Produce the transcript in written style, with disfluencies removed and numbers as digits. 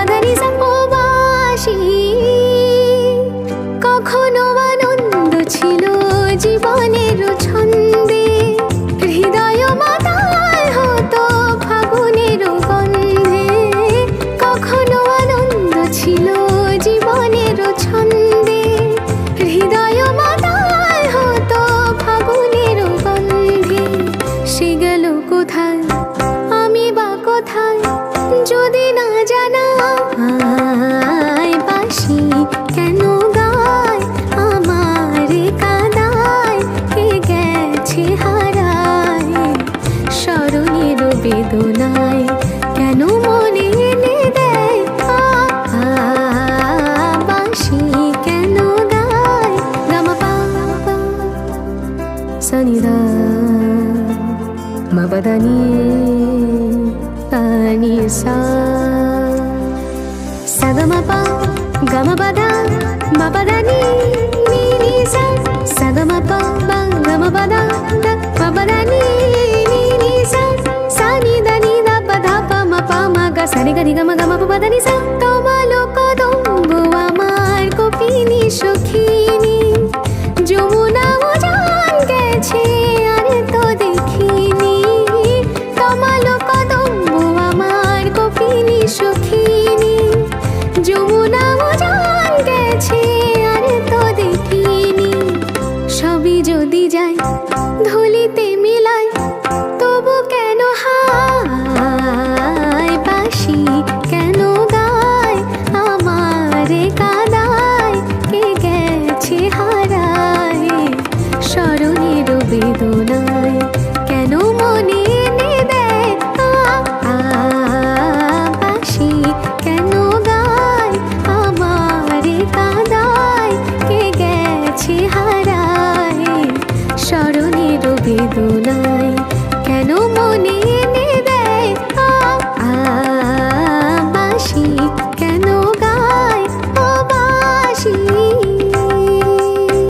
পাদানি সা ও বাঁশি কখনো আনন্দ ছিল জীবনের ছন্দে, হৃদয় মাতাল হতো ফাগুনের গন্ধে। কখনো আনন্দ ছিল জীবনের ছন্দে, হৃদয় মাতাল হতো ফাগুনের গন্ধে। সে গেল কোথায়, আমি বা কোথায় যদি না জানাই। বাঁশি কেন গায় আমার কাদায়, কে গেছে হারায় স্মরণের বেদনায়, কেন মনে এনে দেয় বাঁশি কেন গায়। গামা পা সনিদা মবদানি তানি সা সগমপা গমপদা মপদানি নি সা সগমপা গমপদা মপদানি নি সা সানি দানি দা পদা পা মপা মগা সানি গনি গম গম পদানি সা। তমালো কদম্ব আমার কপিনি সখিনী, যমুনা উজান গেছে আর তো দেখিনি। তমালো কদম্ব আমার কপিনি সখিনী, যমুনা উজান গেছে আর তো দেখিনি। সবই যদি যাই ধুলিতে মিলাই, তবু কেন হায় বাঁশি কেন গায় আমার কাদায়, কে গেছে হারায় স্মরণের বেদনায়।